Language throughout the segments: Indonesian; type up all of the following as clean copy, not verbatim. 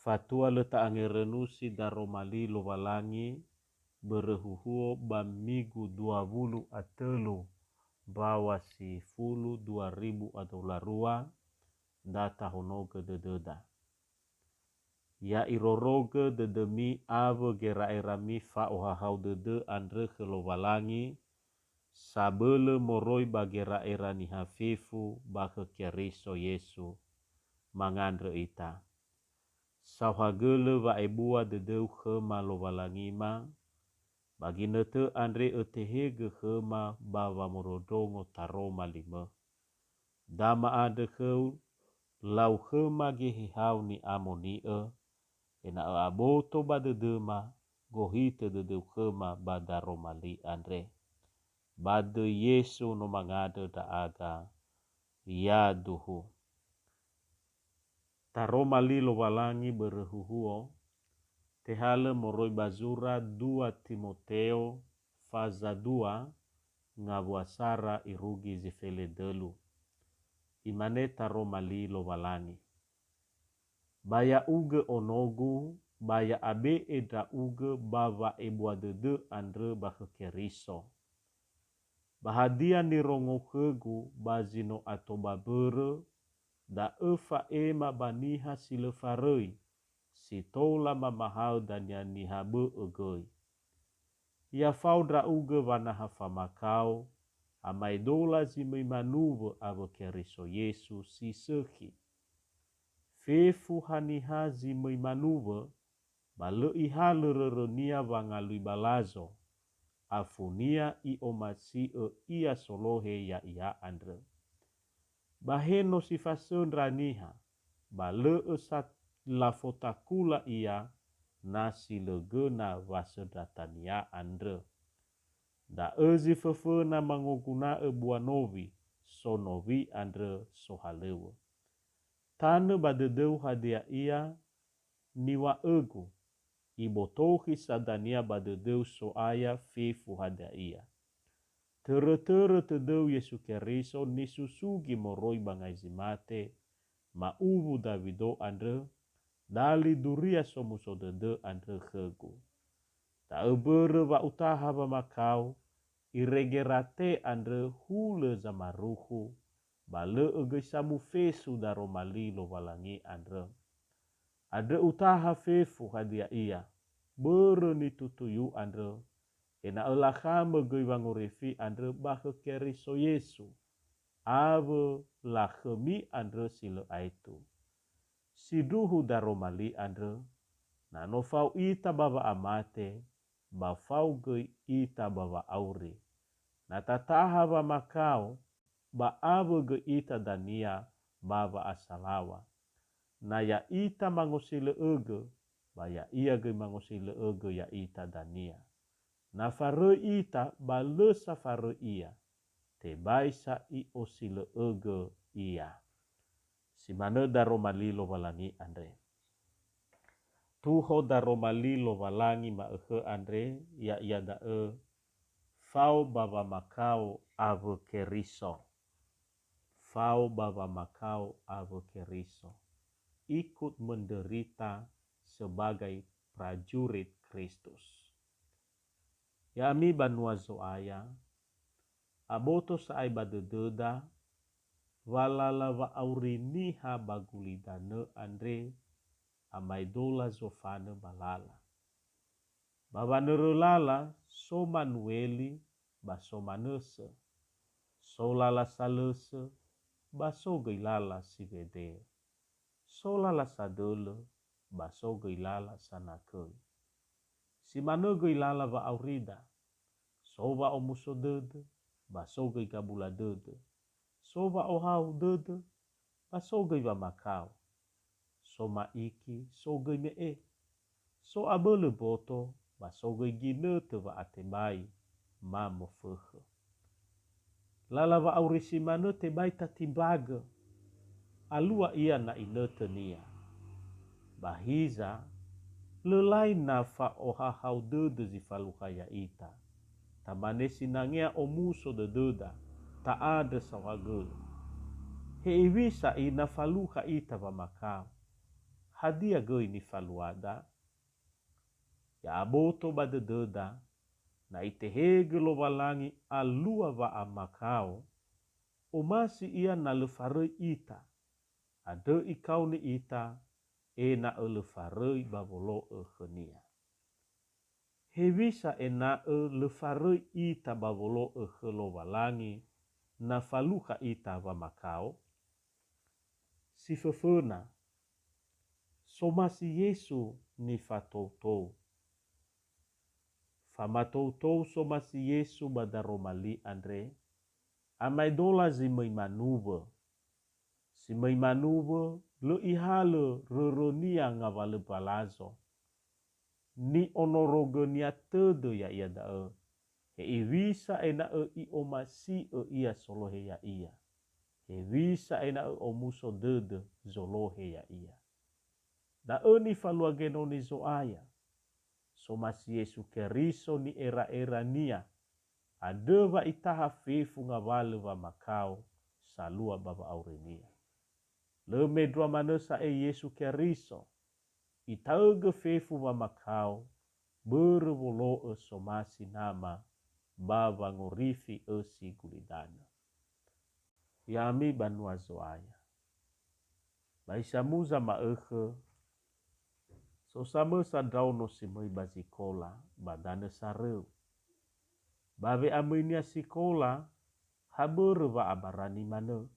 Fatua leta angerenusi daromali lowalangi berehuhuo bamigu 20 atelu bawa si fulu 2000 atau larua data honoge dededa. Ya iroroge dedemi ave gera erami fa ohahau dede andre kelowalangi sabele moroi bagera erani hafifu bake kiariso Yesu mangandre ita. Sauhagele wa ebua dedeu khema lowalangima bagi nete andre etehege khema bawa morodongo taroma lima. Dama ade kheu lau khema gehihau ni amonie ena aboto badedema gohite dedeu khema badaromali andre. Bade Yesu no mangade da aga ya duhu. Taroma lilo walangi berehuhuo tehale moroi bazura 2 Timoteo faza 2 ngabuasara irugi zifele delu. Imane taroma lilo walangi. Baya uge onogu baya abe eda uge bawa ebua dede andre bahekeriso. Bahadia ni rongo kegu bazino atau babere da efa ema baniha silefarei si tola mamahal dan ya nihabe egoi. Ya faudra uge wanaha famakau amai dola zimei manuwe abo keriso Yesu si sehi. Fefu haniha zimei manuwe bale ihale reronia wangalui balazo. Afunia I omasi ia solohe ya ia andre. Baheno sifasun raniha bale esat lafotakula ia nasi legena wasedatania andre. Da ezi fefena mangoguna ebuanovi sonovi andre sohalewe. Tane badedeu hadia ia niwa egu. Ibotohi sadania badedeu soaya fifu hada ia. Tere-tere tedeu Yesu Keriso nisusugi moroi bangaizimate ma ubu Davido andre dali duria somuso dede andre khegu. Ta ebere wa utaha wa makau iregerate andre hule zamaruhu bale egesamu fesu daromali lo walangi andre. Ada utaha fefu hadia ia. Bere ni tutuyu andre. Ena elakame goi wangurefi andre bahe keriso Yesu. Ave lakhemi andre sile aitu. Siduhu daromali andre. Na no fau ita bawa amate. Ba fau goi ita bawa auri. Na tataha wa makau. Ba ave goi ita dania bawa asalawa. Na ya ita mangosile ege, ba ya ia ge mangosile ege ya ita dania. Na fare ita ba lesa fare ia, te baisa I osile ege ia. Simane daromalilo walangi andre. Tuho daromalilo walangi ma ehe andre, ya ia da fau bawa makau ave keriso. Fau bawa makau ave keriso. Ikut menderita sebagai prajurit Kristus. Ya mi banua zoaya, aboto saai badededa, walala wa auriniha bagulidane andre, amai dola zofane balala. Babanere lala so manueli baso manese, so lala salese baso geilala sivede. Sola la sadele, baso geilala sanakei. Si mane geilala wa aurida, so wa omuso dede, baso gei gabula dede. So wa ohau dede, baso gei wa makau. So maiki, so gei mee. So abele boto, baso gei gine te wa atebai, ma mofehe. Lala wa aurisi mane te bai tatimbaga. Alua ia na inete nia. Bahiza lelai na fa ohahau dede zifaluhaya ita. Tamane sinangea omuso de deda. Ta ada sawagel. Heiwisa ina faluha ita wa makau. hadia goi ni faluada, ya aboto badededa, na itehege lo walangi alua wa amakau, o masi ia na lefarei ita, ade ikau ni ita, e na lefarei babolo e khenia. He bisa e na lefarei ita babolo e khelo walangi, na faluka ita wa makau, si fefena, so masi Yesu ni fatoutou. Famatoutou so masi Yesu badaromali Andre, amai dola zi mei manuwe. Si mei manuwe le ihale reronia ngawale balazo. Ni onoroge nia tede ya ia da He iwisa ena i omasi ia solohe ya ia. He wisa ena omuso dede zolohe ya ia. Da ni falua geno ni zoaya. So masi Yesu Keriso ni era nia. Adewa itaha fefu ngawale wa makau salua baba aurenia. Le medwa manesa Yesu Keriso. Itauge fefu wa makau berwolo somasi nama baba ngorifi si gulidana. Yami banua zoaya. Baisamuza maekhe. So sama sadauno simoi bazikola badane sareu. Babe aminia sikola habere wa abarani mane.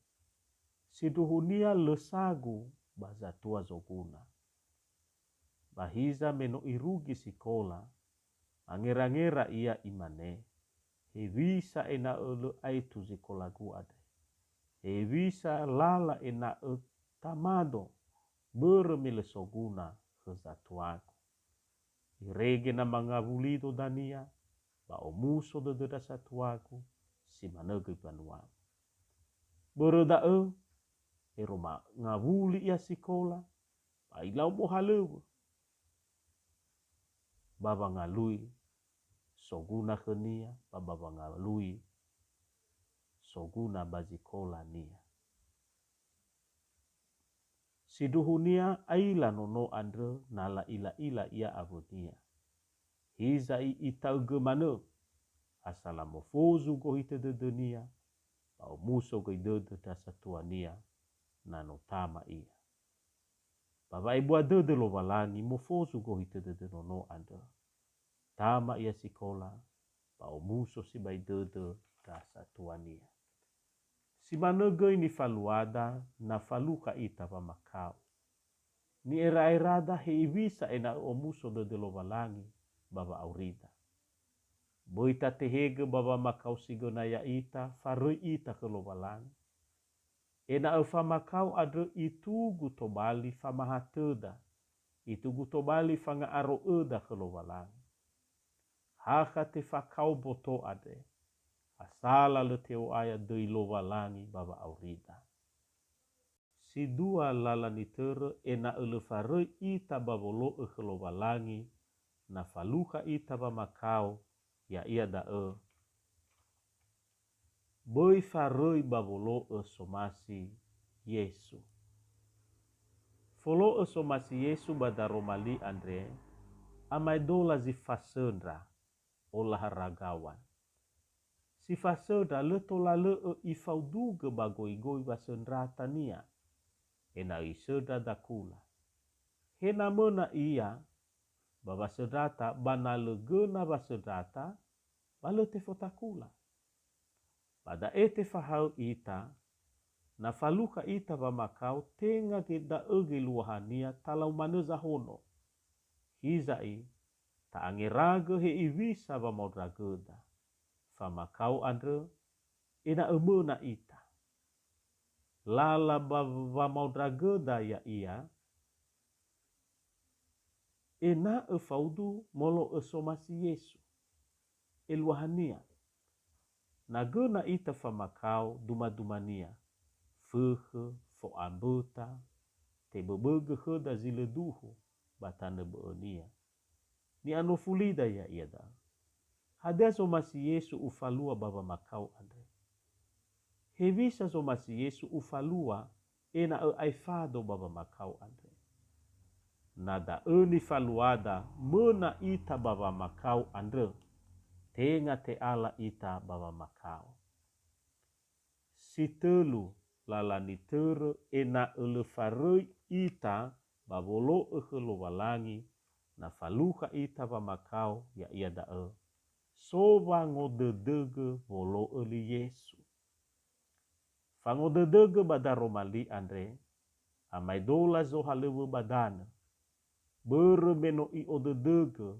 Siduhunia lesagu bazatua zoguna. Bahiza meno irugi sikola. Angera-ngera ia imane. Hewisa ena ele aitu zikola guade. Hewisa lala ena tamado. Beremile soguna kezatuaku. Irege na mangavulido dania. Ba omuso de deda satuaku. Si manege panuaku. Bereda eroma ngavuli ia sikola. Ba ilau mohalewe. Baba ngalui. Soguna khenia. Baba ngalui. Soguna bazikola nia. Siduhunia aila nono andre nala ila ia avonia. Hiza itauge mane. Asalamofozu gohite de dunia. Pau muso goidede tasatuania. Nanotama ia. Baba ibu adede lo walangi mofozu gohite de nono andre. Tama ia sikola. Pau muso si baidede tasatuania. Si manege ni faluada na faluka ita wa makau. Ni era-erada heiwisa ena omuso de lo walangi baba aurida. Boita tehege baba makau sigona ya ita farui ita ke lo walangi. Ena efa makau ade itu gutobali famahateda. Itu gutobali fanga aro eda ke lo walangi. Haka te fakau boto ade. Asala le teo aya dei lo walangi baba aurida. Si dua lala ni tere ena elefare ita babolo lo walangi na faluka ita ba makau ya ia da Boi faroi babolo somasi Yesu. Folo somasi Yesu badaromali Andre amai dola zifasendra olahragawan. Si faseda leto lale ifauduge bagoi-goi basendrata nia. Ena iseda dakula. Hena mena ia baba sedrata banale gena basedrata balete fotakula. Pada ete fahau ita na faluka ita ba makau tenga geda ege luahania talau maneza hono. Hizai ta angerage he iwisa ba maudrageda. Famakau andre ena emena ita. Lala ba maudrageda ya ia. Ena faudu molo somasi Yesu. Eluahania. Nagena ita famakau duma-dumania. Fehe, fo ambota, te bebege heda zile duhu, batane beonia. Ni anofulida ya iada. Hada somasi Yesu ufalua baba makau andre. Hevisa somasi Yesu ufalua ena aifado baba makau andre. nada eni faluada mena ita baba makau andre tenga te ala ita baba makau. Si telu lalani tere ena ele faroi ita babolo lo walangi na faluha ita baba makau ya ia dae. Soba ngodedege volo eli Yesu. Fangodedege bada romali andre amai dola zo halewe badana. Beremeno i odedege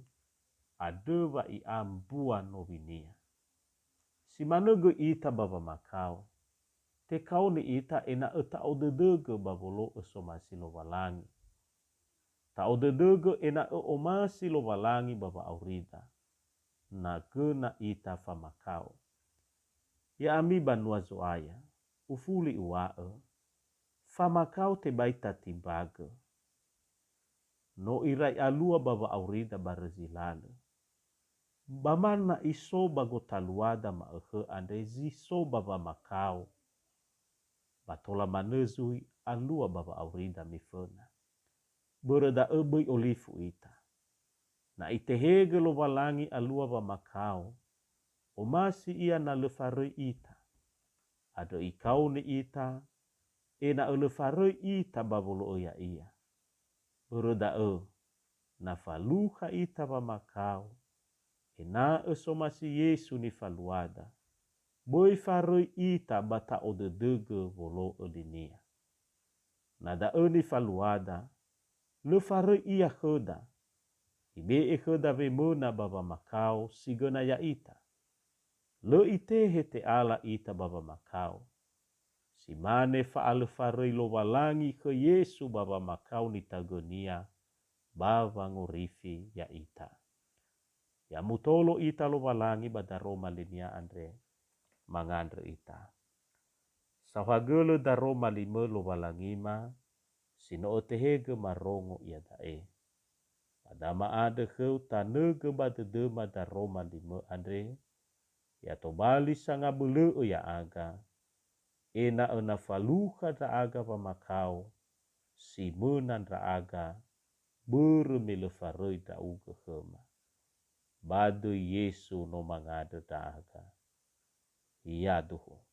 adeva i ambua novinia. Si manege ita baba makau. Te kauni ita ena eta odedege babolo esomasi lo walangi. Ta odedege ena omasi lo walangi baba aurida. Na kena ita famakau. Ya ami banua zoaya. Ufuli uwae. Famakau te baita timbaga. No irai alua baba aurida barzilale. Bamana iso bago taluada maehe ande ziso baba makau. Batola manezui alua baba aurida mifena. Bereda ebei olifu ita. Na itehege lo walangi alua baba makau. Omasi ia na lefarei ita. Ada ikau ni ita. Ena lefarei ita babolo ya ia. Bereda na faluha ita baba makau. Ena somasi Yesu ni faluada. Boi faroi ita bata odedege volo edinia. Nada ni faluada. Le faroi ia heda. Ibe heda ve mona baba makau sigena ya ita. Le itehe te ala ita baba makau. Si mane faale faroi lo walangi ke Yesu baba makau ni tagonia. Baba ngorifi ya ita. Ya mutolo ita lo walangi bada Roma linia andre mangandre ita. Sawagele da Roma lime lo walangima sino otehege marongo ia dae. Padama ade heu tanege bada dema da Roma lime andre ya tobali sanga bele ya aga. Ena faluha da aga pamakau si menan da aga bermele faroi da uge hema. Badu Yesu no mangade da aga. Iya duhu.